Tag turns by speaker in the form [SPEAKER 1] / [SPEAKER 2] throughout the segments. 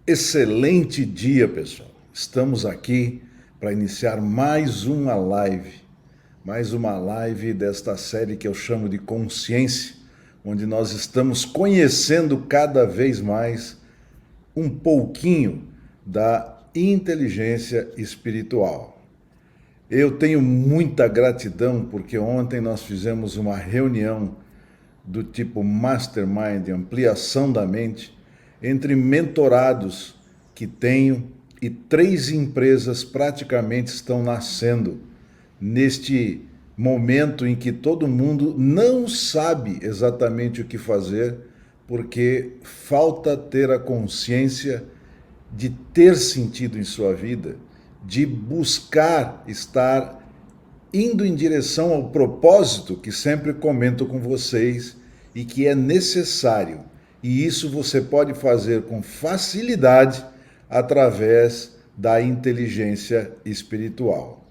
[SPEAKER 1] Excelente dia, pessoal. Estamos aqui para iniciar mais uma live desta série que eu chamo de Consciência, onde nós estamos conhecendo cada vez mais um pouquinho da inteligência espiritual. Eu tenho muita gratidão porque ontem nós fizemos uma reunião do tipo Mastermind, ampliação da mente, entre mentorados que tenho e 3 empresas praticamente estão nascendo neste momento em que todo mundo não sabe exatamente o que fazer, porque falta ter a consciência de ter sentido em sua vida, de buscar estar indo em direção ao propósito que sempre comento com vocês e que é necessário. E isso você pode fazer com facilidade através da inteligência espiritual.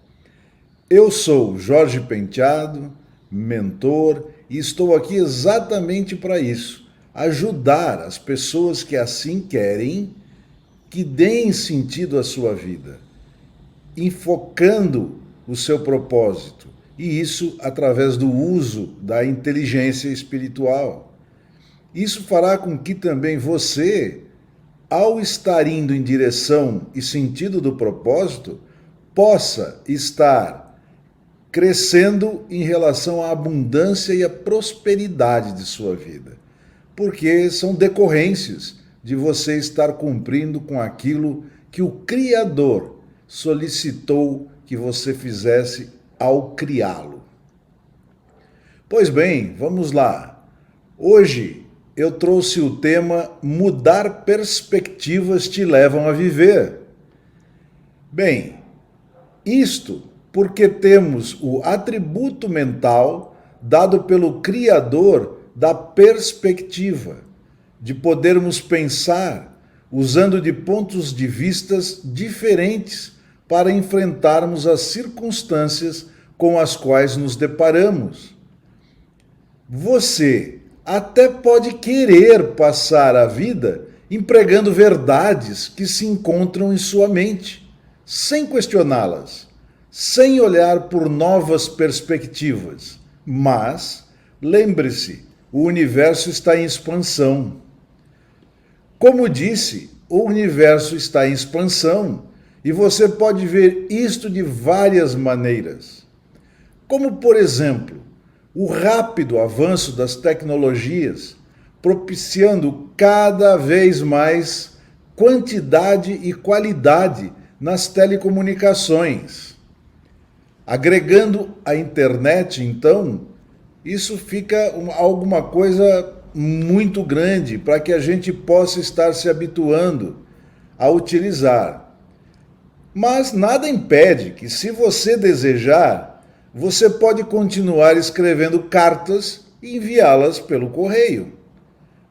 [SPEAKER 1] Eu sou Jorge Penteado, mentor, e estou aqui exatamente para isso, ajudar as pessoas que assim querem, que deem sentido à sua vida, enfocando o seu propósito, e isso através do uso da inteligência espiritual. Isso fará com que também você, ao estar indo em direção e sentido do propósito, possa estar crescendo em relação à abundância e à prosperidade de sua vida, porque são decorrências de você estar cumprindo com aquilo que o Criador solicitou que você fizesse ao criá-lo. Pois bem, vamos lá. Hoje eu trouxe o tema Mudar perspectivas te levam a viver. Bem, isto porque temos o atributo mental dado pelo Criador da perspectiva, de podermos pensar usando de pontos de vistas diferentes para enfrentarmos as circunstâncias com as quais nos deparamos. Você até pode querer passar a vida empregando verdades que se encontram em sua mente, sem questioná-las, sem olhar por novas perspectivas. Mas, lembre-se, o universo está em expansão. Como disse, o universo está em expansão e você pode ver isto de várias maneiras. Como, por exemplo, o rápido avanço das tecnologias, propiciando cada vez mais quantidade e qualidade nas telecomunicações. Agregando a internet, então, isso fica alguma coisa muito grande para que a gente possa estar se habituando a utilizar. Mas nada impede que, se você desejar, você pode continuar escrevendo cartas e enviá-las pelo correio.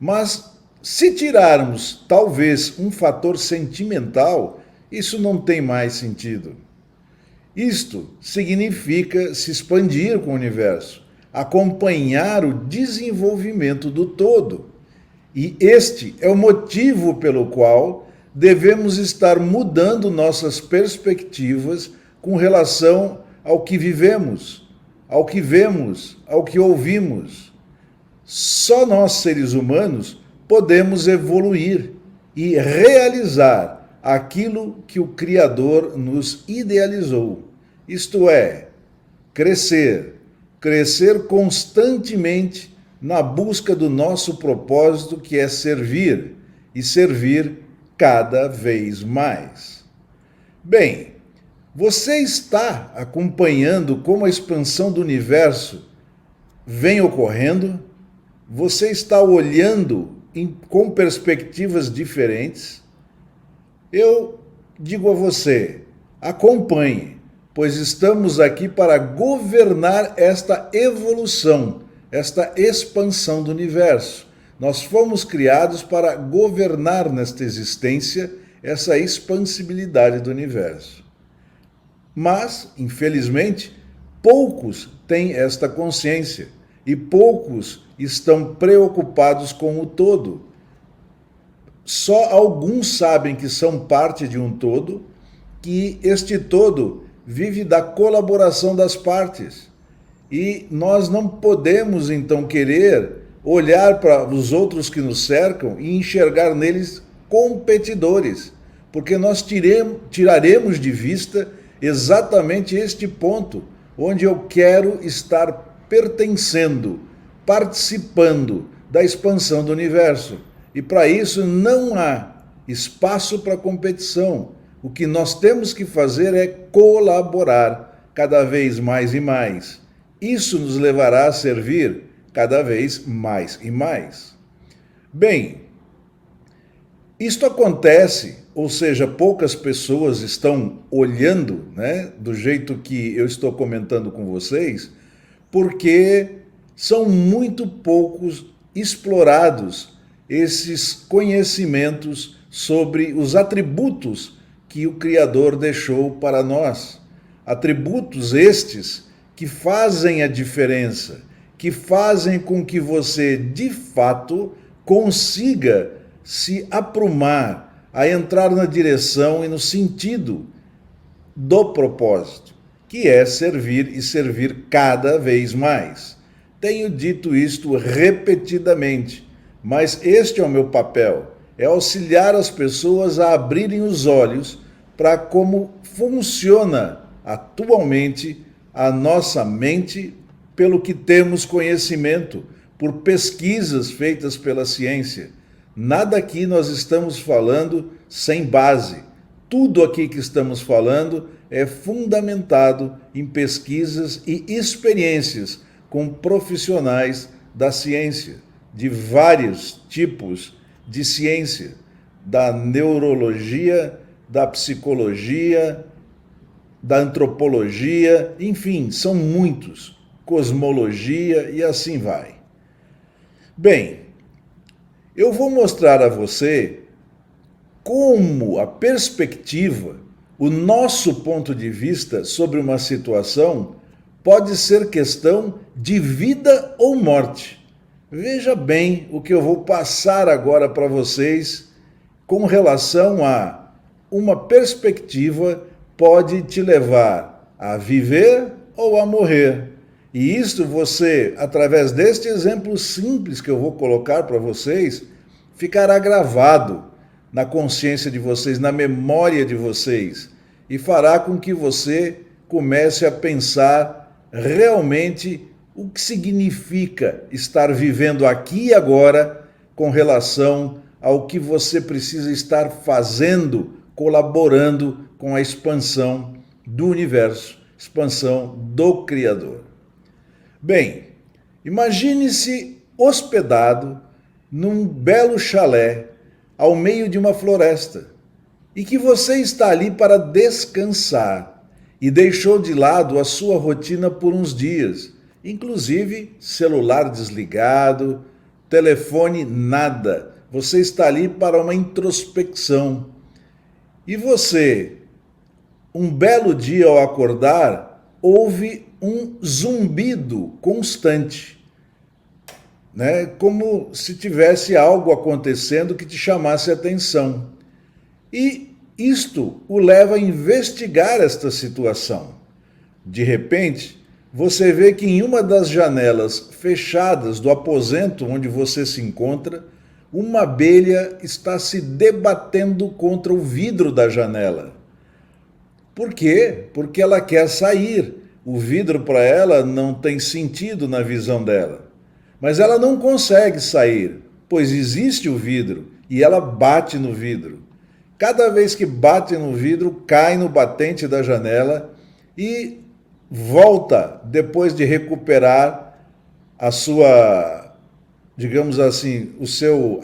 [SPEAKER 1] Mas se tirarmos talvez um fator sentimental, isso não tem mais sentido. Isto significa se expandir com o universo, acompanhar o desenvolvimento do todo. E este é o motivo pelo qual devemos estar mudando nossas perspectivas com relação ao que vivemos, ao que vemos, ao que ouvimos. Só nós, seres humanos, podemos evoluir e realizar aquilo que o Criador nos idealizou. Isto é, crescer constantemente na busca do nosso propósito, que é servir, e servir cada vez mais. Bem, você está acompanhando como a expansão do universo vem ocorrendo? Você está olhando com perspectivas diferentes? Eu digo a você, acompanhe, pois estamos aqui para governar esta evolução, esta expansão do universo. Nós fomos criados para governar nesta existência essa expansibilidade do universo. Mas, infelizmente, poucos têm esta consciência e poucos estão preocupados com o todo. só alguns sabem que são parte de um todo, que este todo vive da colaboração das partes. E nós não podemos, então, querer olhar para os outros que nos cercam e enxergar neles competidores, porque nós tiraremos de vista exatamente este ponto, onde eu quero estar pertencendo, participando da expansão do universo. E para isso não há espaço para competição. O que nós temos que fazer é colaborar cada vez mais e mais. Isso nos levará a servir cada vez mais e mais. Bem, isto acontece, ou seja, poucas pessoas estão olhando, né, do jeito que eu estou comentando com vocês, porque são muito poucos explorados esses conhecimentos sobre os atributos que o Criador deixou para nós. Atributos estes que fazem a diferença, que fazem com que você, de fato, consiga se aprumar a entrar na direção e no sentido do propósito, que é servir e servir cada vez mais. Tenho dito isto repetidamente, mas este é o meu papel, é auxiliar as pessoas a abrirem os olhos para como funciona atualmente a nossa mente, pelo que temos conhecimento, por pesquisas feitas pela ciência. Nada aqui nós estamos falando sem base. Tudo aqui que estamos falando é fundamentado em pesquisas e experiências com profissionais da ciência, de vários tipos de ciência, da neurologia, da psicologia, da antropologia, enfim, são muitos, cosmologia e assim vai. Bem, eu vou mostrar a você como a perspectiva, o nosso ponto de vista sobre uma situação pode ser questão de vida ou morte. Veja bem o que eu vou passar agora para vocês com relação a uma perspectiva pode te levar a viver ou a morrer. E isso você, através deste exemplo simples que eu vou colocar para vocês, ficará gravado na consciência de vocês, na memória de vocês, e fará com que você comece a pensar realmente o que significa estar vivendo aqui e agora com relação ao que você precisa estar fazendo, colaborando com a expansão do universo, expansão do Criador. Bem, imagine-se hospedado num belo chalé ao meio de uma floresta e que você está ali para descansar e deixou de lado a sua rotina por uns dias, inclusive celular desligado, telefone nada. Você está ali para uma introspecção. E você, um belo dia ao acordar, ouve um zumbido constante, né? Como se tivesse algo acontecendo que te chamasse a atenção. E isto o leva a investigar esta situação. De repente, você vê que em uma das janelas fechadas do aposento onde você se encontra, uma abelha está se debatendo contra o vidro da janela. Por quê? Porque ela quer sair. O vidro para ela não tem sentido na visão dela. Mas ela não consegue sair, pois existe o vidro e ela bate no vidro. Cada vez que bate no vidro, cai no batente da janela e volta, depois de recuperar a sua, digamos assim,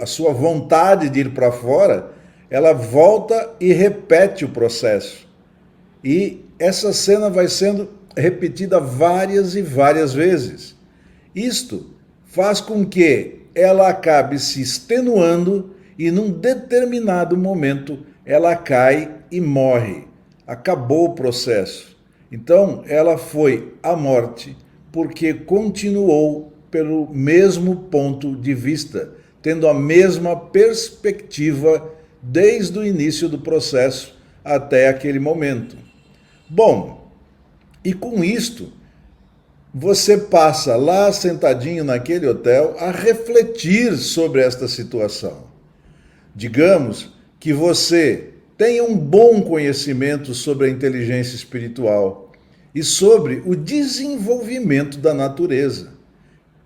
[SPEAKER 1] a sua vontade de ir para fora, ela volta e repete o processo. E essa cena vai sendo repetida várias e várias vezes. Isto faz com que ela acabe se extenuando e num determinado momento ela cai e morre. Acabou o processo. Então ela foi à morte porque continuou pelo mesmo ponto de vista, tendo a mesma perspectiva desde o início do processo até aquele momento. Bom, e com isto, você passa lá sentadinho naquele hotel a refletir sobre esta situação. Digamos que você tenha um bom conhecimento sobre a inteligência espiritual e sobre o desenvolvimento da natureza.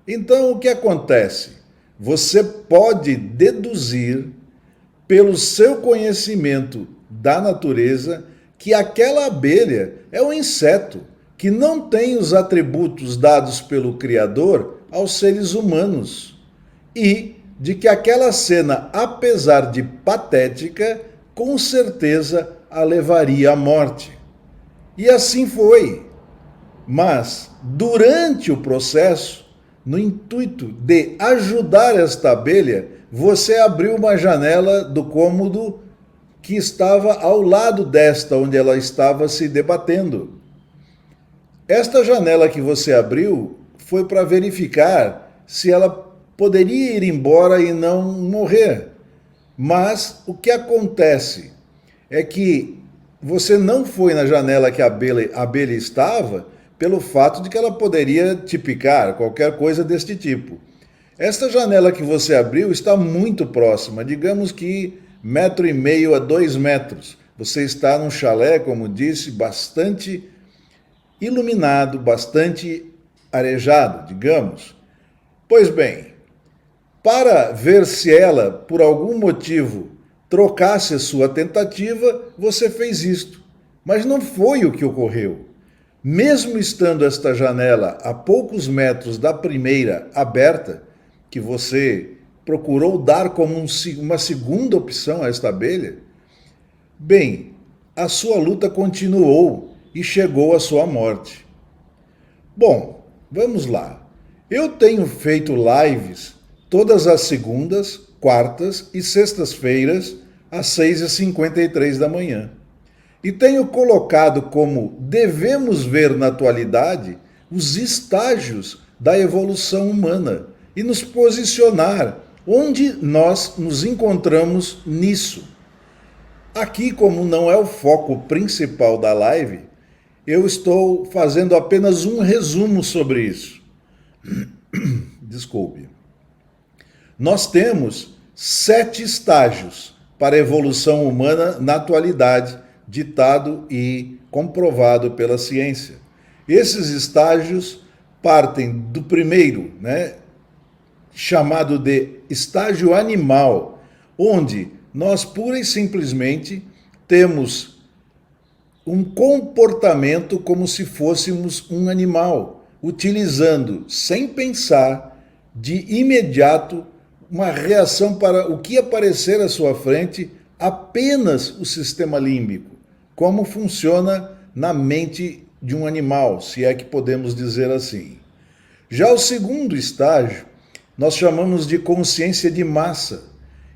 [SPEAKER 1] Então, o que acontece? Você pode deduzir, pelo seu conhecimento da natureza, que aquela abelha é um inseto que não tem os atributos dados pelo Criador aos seres humanos e de que aquela cena, apesar de patética, com certeza a levaria à morte. E assim foi. Mas, durante o processo, no intuito de ajudar esta abelha, você abriu uma janela do cômodo que estava ao lado desta, onde ela estava se debatendo. Esta janela que você abriu foi para verificar se ela poderia ir embora e não morrer. Mas o que acontece é que você não foi na janela que a abelha estava pelo fato de que ela poderia te picar, qualquer coisa deste tipo. Esta janela que você abriu está muito próxima, digamos que 1,5 metro a 2 metros. Você está num chalé, como disse, bastante iluminado, bastante arejado, digamos. Pois bem, para ver se ela, por algum motivo, trocasse a sua tentativa, você fez isto. Mas não foi o que ocorreu. Mesmo estando esta janela a poucos metros da primeira aberta, que você procurou dar como uma segunda opção a esta abelha, bem, a sua luta continuou e chegou à sua morte. Bom, vamos lá. Eu tenho feito lives todas as segundas, quartas e sextas-feiras, às 6h53 da manhã. E tenho colocado como devemos ver na atualidade os estágios da evolução humana e nos posicionar onde nós nos encontramos nisso. Aqui, como não é o foco principal da live, eu estou fazendo apenas um resumo sobre isso. Desculpe. Nós temos 7 estágios para a evolução humana na atualidade, ditado e comprovado pela ciência. Esses estágios partem do primeiro, chamado de estágio animal, onde nós pura e simplesmente temos um comportamento como se fôssemos um animal, utilizando, sem pensar, de imediato, uma reação para o que aparecer à sua frente, apenas o sistema límbico, como funciona na mente de um animal, se é que podemos dizer assim. Já o segundo estágio, nós chamamos de consciência de massa,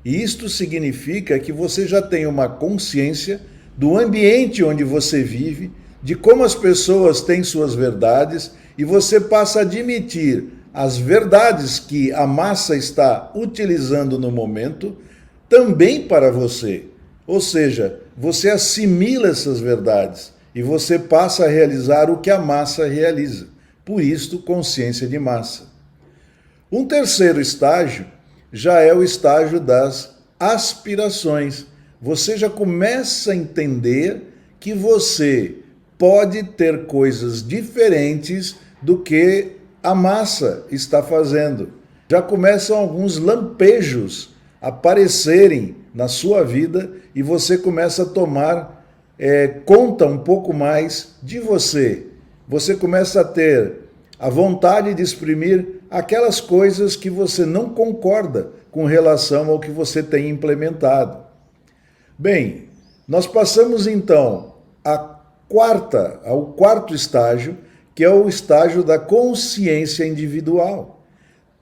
[SPEAKER 1] e isto significa que você já tem uma consciência do ambiente onde você vive, de como as pessoas têm suas verdades, e você passa a admitir as verdades que a massa está utilizando no momento, também para você. Ou seja, você assimila essas verdades e você passa a realizar o que a massa realiza. Por isso, consciência de massa. Um terceiro estágio já é o estágio das aspirações. Você já começa a entender que você pode ter coisas diferentes do que a massa está fazendo. Já começam alguns lampejos a aparecerem na sua vida e você começa a tomar conta um pouco mais de você. Você começa a ter a vontade de exprimir aquelas coisas que você não concorda com relação ao que você tem implementado. Bem, nós passamos então ao quarto estágio, que é o estágio da consciência individual.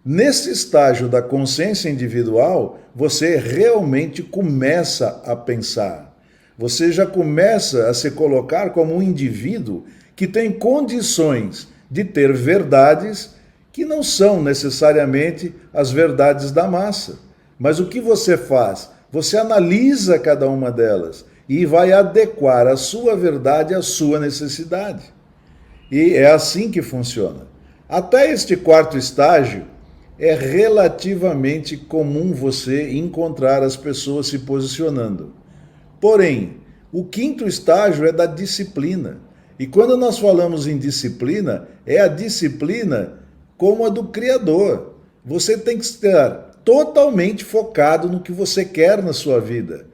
[SPEAKER 1] Nesse estágio da consciência individual, você realmente começa a pensar. Você já começa a se colocar como um indivíduo que tem condições de ter verdades que não são necessariamente as verdades da massa. Mas o que você faz? Você analisa cada uma delas e vai adequar a sua verdade à sua necessidade. E é assim que funciona. Até este quarto estágio, é relativamente comum você encontrar as pessoas se posicionando. Porém, o quinto estágio é da disciplina. E quando nós falamos em disciplina, é a disciplina como a do Criador. Você tem que estar totalmente focado no que você quer na sua vida.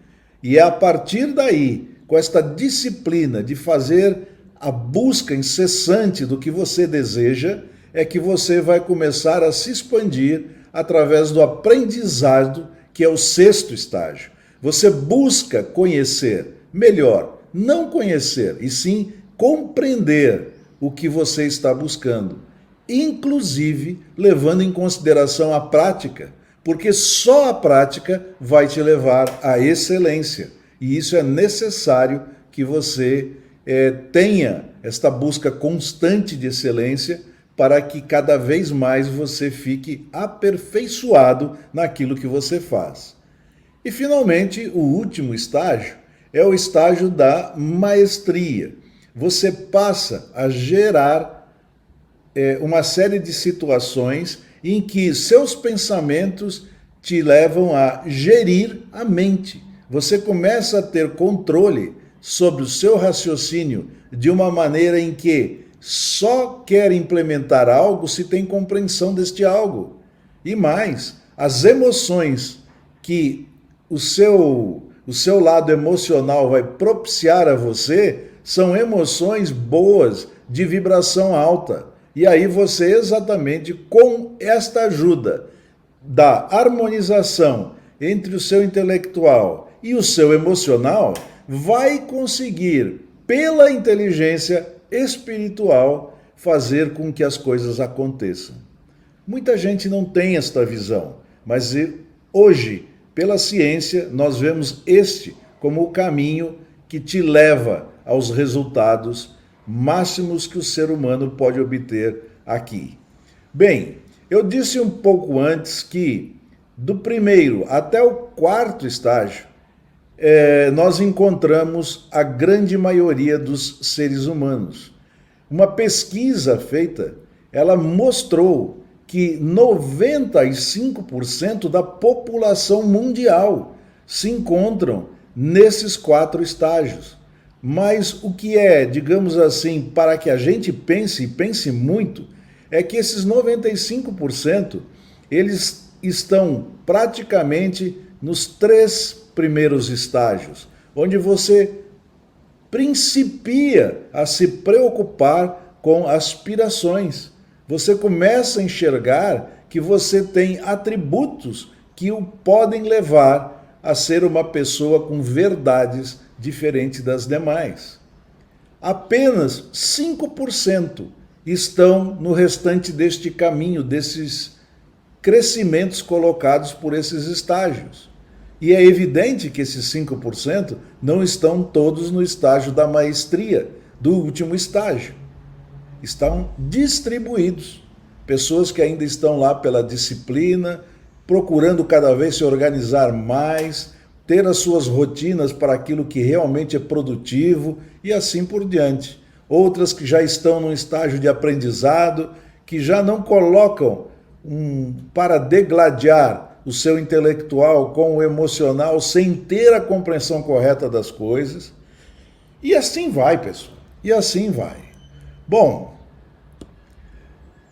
[SPEAKER 1] E é a partir daí, com esta disciplina de fazer a busca incessante do que você deseja, é que você vai começar a se expandir através do aprendizado, que é o sexto estágio. Você busca conhecer melhor, não conhecer, e sim compreender o que você está buscando, inclusive levando em consideração a prática, porque só a prática vai te levar à excelência. E isso é necessário que você tenha esta busca constante de excelência, para que cada vez mais você fique aperfeiçoado naquilo que você faz. E, finalmente, o último estágio é o estágio da maestria. Você passa a gerar uma série de situações em que seus pensamentos te levam a gerir a mente. Você começa a ter controle sobre o seu raciocínio de uma maneira em que só quer implementar algo se tem compreensão deste algo. E mais, as emoções que o seu lado emocional vai propiciar a você são emoções boas, de vibração alta. E aí você, exatamente com esta ajuda da harmonização entre o seu intelectual e o seu emocional, vai conseguir, pela inteligência espiritual, fazer com que as coisas aconteçam. Muita gente não tem esta visão, mas hoje, pela ciência, nós vemos este como o caminho que te leva aos resultados máximos que o ser humano pode obter aqui. Bem, eu disse um pouco antes que do primeiro até o quarto estágio, nós encontramos a grande maioria dos seres humanos. Uma pesquisa feita, ela mostrou que 95% da população mundial se encontram nesses 4 estágios. Mas o que é, digamos assim, para que a gente pense, e pense muito, é que esses 95%, eles estão praticamente nos 3 primeiros estágios, onde você principia a se preocupar com aspirações. Você começa a enxergar que você tem atributos que o podem levar a ser uma pessoa com verdades diferentes das demais. Apenas 5% estão no restante deste caminho, desses crescimentos colocados por esses estágios. E é evidente que esses 5% não estão todos no estágio da maestria, do último estágio. Estão distribuídos. Pessoas que ainda estão lá pela disciplina, procurando cada vez se organizar mais, ter as suas rotinas para aquilo que realmente é produtivo e assim por diante. Outras que já estão num estágio de aprendizado, que já não colocam para degladiar o seu intelectual com o emocional sem ter a compreensão correta das coisas. E assim vai, pessoal. E assim vai. Bom,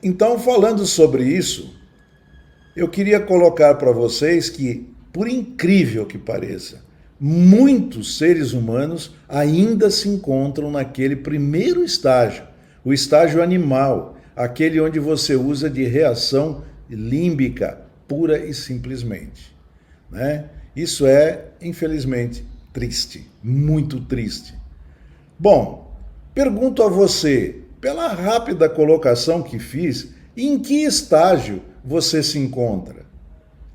[SPEAKER 1] então falando sobre isso, eu queria colocar para vocês que, por incrível que pareça, muitos seres humanos ainda se encontram naquele primeiro estágio, o estágio animal, aquele onde você usa de reação límbica, pura e simplesmente, né? Isso é, infelizmente, triste, muito triste. Bom, pergunto a você, pela rápida colocação que fiz, em que estágio você se encontra?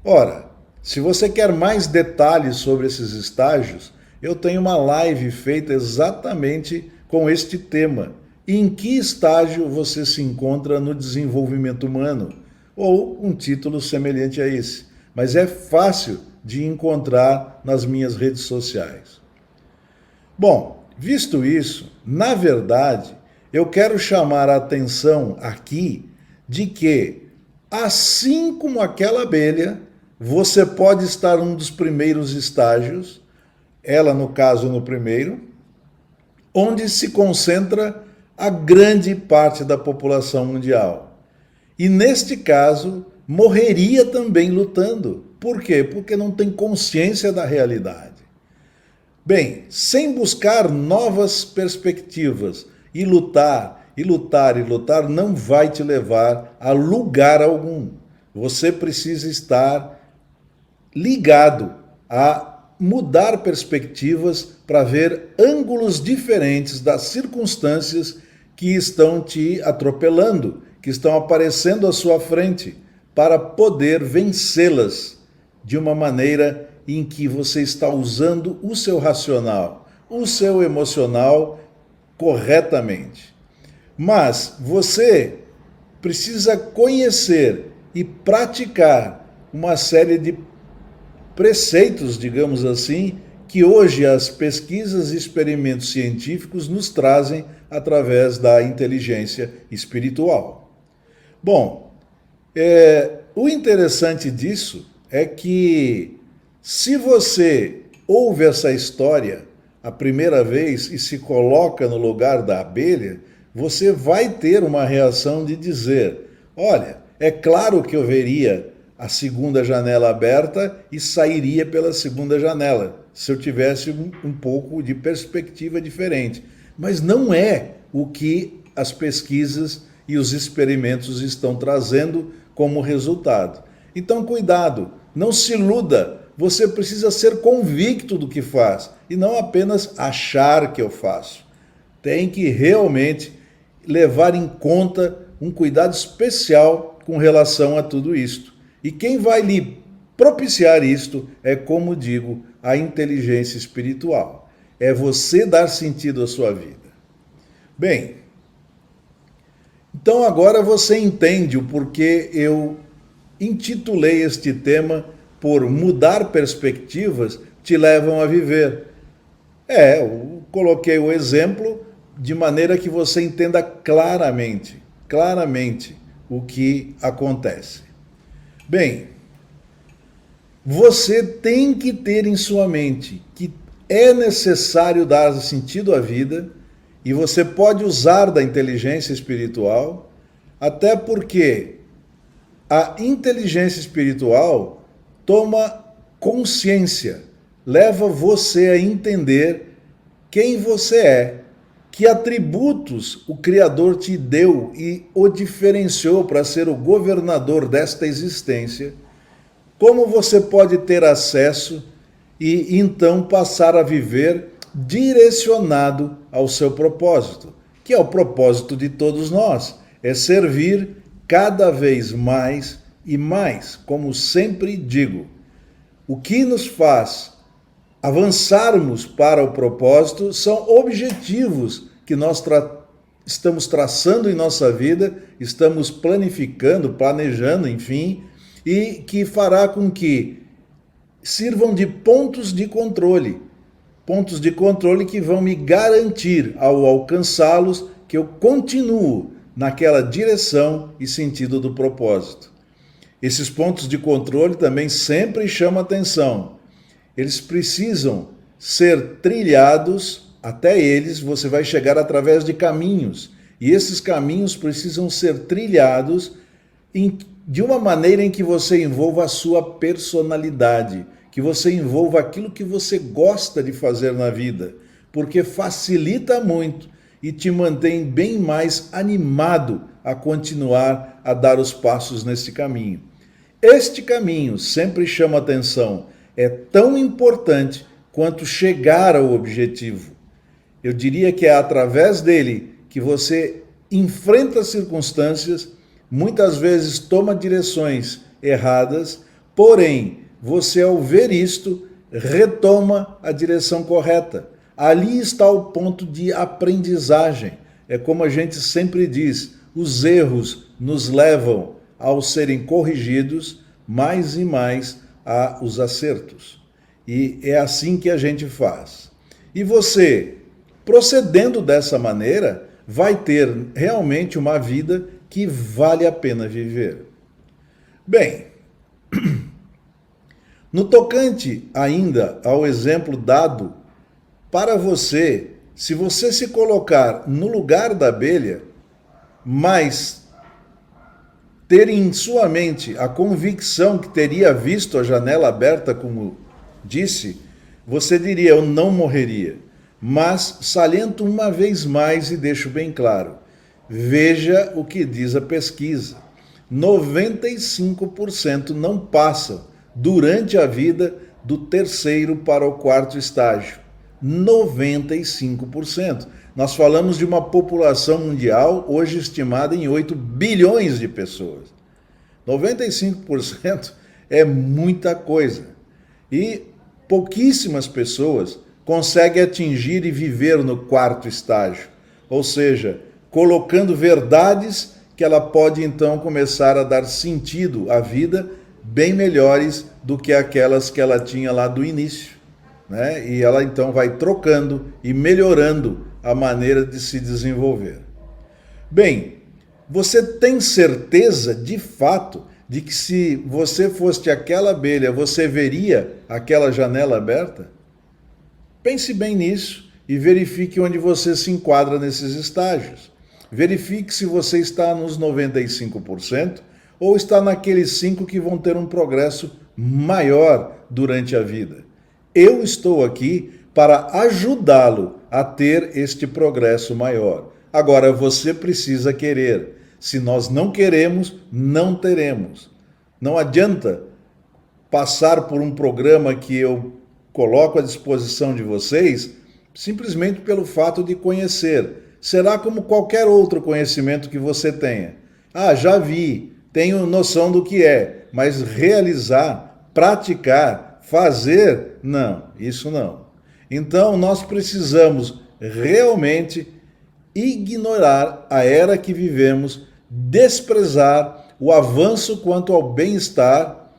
[SPEAKER 1] Ora, se você quer mais detalhes sobre esses estágios, eu tenho uma live feita exatamente com este tema. Em que estágio você se encontra no desenvolvimento humano? Ou um título semelhante a esse. mas é fácil de encontrar nas minhas redes sociais. Bom, visto isso, na verdade, eu quero chamar a atenção aqui de que, assim como aquela abelha, você pode estar num dos primeiros estágios, ela no caso no primeiro, onde se concentra a grande parte da população mundial. E neste caso, morreria também lutando. Por quê? Porque não tem consciência da realidade. Bem, sem buscar novas perspectivas e lutar, e lutar, e lutar, não vai te levar a lugar algum. Você precisa estar ligado a mudar perspectivas para ver ângulos diferentes das circunstâncias que estão te atropelando, que estão aparecendo à sua frente, para poder vencê-las de uma maneira em que você está usando o seu racional, o seu emocional corretamente. Mas você precisa conhecer e praticar uma série de preceitos, digamos assim, que hoje as pesquisas e experimentos científicos nos trazem através da inteligência espiritual. Bom, o interessante disso é que se você ouve essa história a primeira vez e se coloca no lugar da abelha, você vai ter uma reação de dizer, olha, é claro que eu veria a segunda janela aberta e sairia pela segunda janela, se eu tivesse um pouco de perspectiva diferente. Mas não é o que as pesquisas e os experimentos estão trazendo como resultado. Então, cuidado, não se iluda, você precisa ser convicto do que faz e não apenas achar que eu faço. Tem que realmente levar em conta um cuidado especial com relação a tudo isto. E quem vai lhe propiciar isto é, como digo, a inteligência espiritual. É você dar sentido à sua vida. Bem, então agora você entende o porquê eu intitulei este tema por Mudar Perspectivas te levam a viver. Eu coloquei o exemplo de maneira que você entenda claramente o que acontece. Bem, você tem que ter em sua mente que é necessário dar sentido à vida e você pode usar da inteligência espiritual, até porque a inteligência espiritual toma consciência, leva você a entender quem você é, que atributos o Criador te deu e o diferenciou para ser o governador desta existência, como você pode ter acesso e então passar a viver direcionado ao seu propósito, que é o propósito de todos nós, é servir cada vez mais e mais, como sempre digo. O que nos faz avançarmos para o propósito são objetivos que nós estamos traçando em nossa vida, estamos planejando, enfim, e que fará com que sirvam de pontos de controle que vão me garantir, ao alcançá-los, que eu continuo naquela direção e sentido do propósito. Esses pontos de controle também sempre chamam atenção. Eles precisam ser trilhados, até eles você vai chegar através de caminhos. E esses caminhos precisam ser trilhados de uma maneira em que você envolva a sua personalidade, que você envolva aquilo que você gosta de fazer na vida, porque facilita muito e te mantém bem mais animado a continuar a dar os passos nesse caminho. Este caminho sempre chama atenção, é tão importante quanto chegar ao objetivo. Eu diria que é através dele que você enfrenta circunstâncias, muitas vezes toma direções erradas, porém, você ao ver isto, retoma a direção correta. Ali está o ponto de aprendizagem. É como a gente sempre diz, os erros nos levam ao serem corrigidos mais e mais há os acertos. E é assim que a gente faz. E você, procedendo dessa maneira, vai ter realmente uma vida que vale a pena viver. Bem, no tocante ainda ao exemplo dado para você, se você se colocar no lugar da abelha, mas ter em sua mente a convicção que teria visto a janela aberta, como disse, você diria: eu não morreria. Mas saliento uma vez mais e deixo bem claro: veja o que diz a pesquisa. 95% não passam durante a vida do terceiro para o quarto estágio. 95%. Nós falamos de uma população mundial hoje estimada em 8 bilhões de pessoas. 95% é muita coisa. E pouquíssimas pessoas conseguem atingir e viver no quarto estágio. Ou seja, colocando verdades que ela pode então começar a dar sentido à vida, bem melhores do que aquelas que ela tinha lá do início, né? E ela então vai trocando e melhorando a maneira de se desenvolver. Bem, você tem certeza de fato de que se você fosse aquela abelha, você veria aquela janela aberta? Pense bem nisso e verifique onde você se enquadra nesses estágios. Verifique se você está nos 95% ou está naqueles 5% que vão ter um progresso maior durante a vida. Eu estou aqui para ajudá-lo a ter este progresso maior. Agora, você precisa querer. Se nós não queremos, não teremos. Não adianta passar por um programa que eu coloco à disposição de vocês simplesmente pelo fato de conhecer. Será como qualquer outro conhecimento que você tenha. Ah, já vi, tenho noção do que é, mas realizar, praticar, fazer, não, isso não. Então nós precisamos realmente ignorar a era que vivemos, desprezar o avanço quanto ao bem-estar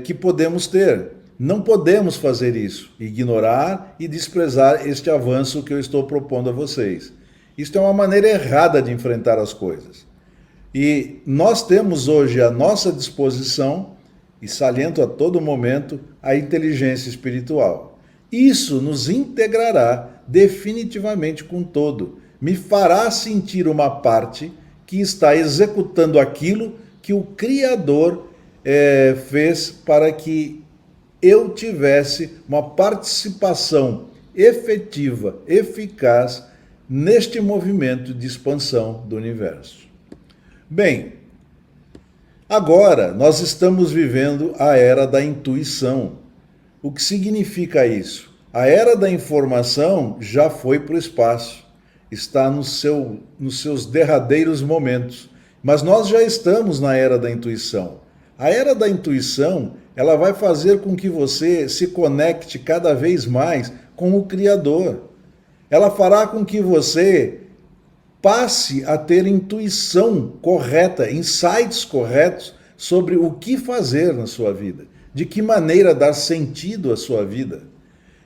[SPEAKER 1] que podemos ter. Não podemos fazer isso, ignorar e desprezar este avanço que eu estou propondo a vocês. Isto é uma maneira errada de enfrentar as coisas. E nós temos hoje à nossa disposição, e saliento a todo momento, a inteligência espiritual. Isso nos integrará definitivamente com o todo. Me fará sentir uma parte que está executando aquilo que o Criador fez para que eu tivesse uma participação efetiva, eficaz neste movimento de expansão do universo. Bem, agora nós estamos vivendo a era da intuição. O que significa isso? A era da informação já foi para o espaço, está nos seus derradeiros momentos, mas nós já estamos na era da intuição. A era da intuição, ela vai fazer com que você se conecte cada vez mais com o Criador. Ela fará com que você passe a ter intuição correta, insights corretos sobre o que fazer na sua vida, de que maneira dar sentido à sua vida.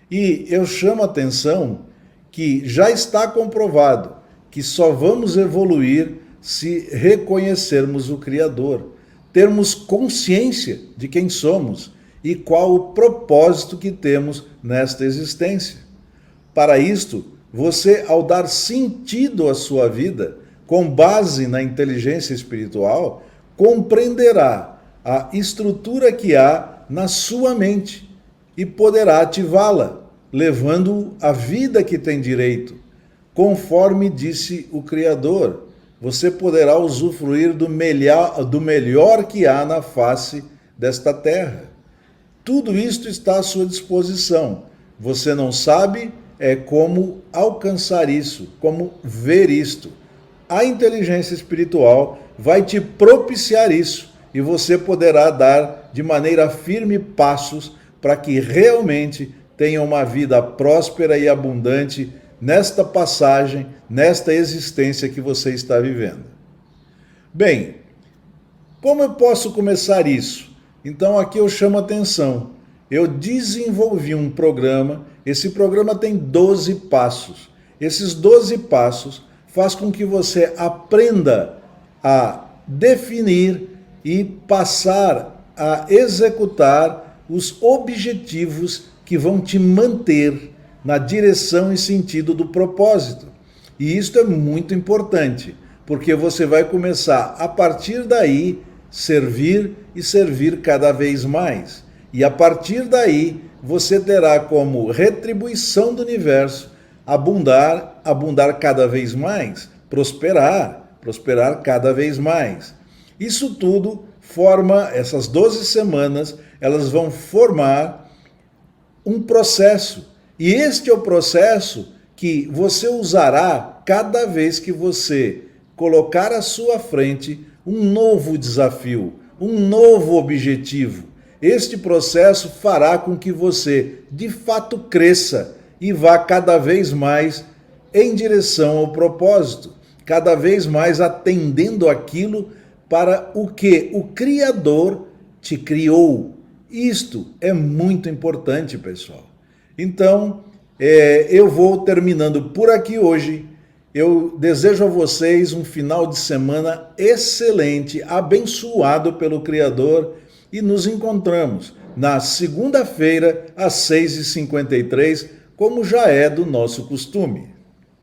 [SPEAKER 1] E eu chamo a atenção que já está comprovado que só vamos evoluir se reconhecermos o Criador, termos consciência de quem somos e qual o propósito que temos nesta existência. Para isto, você, ao dar sentido à sua vida, com base na inteligência espiritual, compreenderá a estrutura que há na sua mente e poderá ativá-la, levando a vida que tem direito. Conforme disse o Criador, você poderá usufruir do melhor que há na face desta terra. Tudo isto está à sua disposição. Você não sabe como alcançar isso, como ver isto. A inteligência espiritual vai te propiciar isso e você poderá dar de maneira firme passos para que realmente tenha uma vida próspera e abundante nesta passagem, nesta existência que você está vivendo. Bem, como eu posso começar isso? Então aqui eu chamo atenção. Eu desenvolvi um programa, esse programa tem 12 passos. Esses 12 passos faz com que você aprenda a definir e passar a executar os objetivos que vão te manter na direção e sentido do propósito. E isto é muito importante, porque você vai começar a partir daí servir e servir cada vez mais. E a partir daí você terá como retribuição do universo abundar, abundar cada vez mais, prosperar, prosperar cada vez mais. Isso tudo forma, essas 12 semanas, elas vão formar um processo. E este é o processo que você usará cada vez que você colocar à sua frente um novo desafio, um novo objetivo. Este processo fará com que você, de fato, cresça e vá cada vez mais em direção ao propósito, cada vez mais atendendo aquilo para o que o Criador te criou. Isto é muito importante, pessoal. Então, eu vou terminando por aqui hoje. Eu desejo a vocês um final de semana excelente, abençoado pelo Criador, e nos encontramos na segunda-feira, às 6h53, como já é do nosso costume.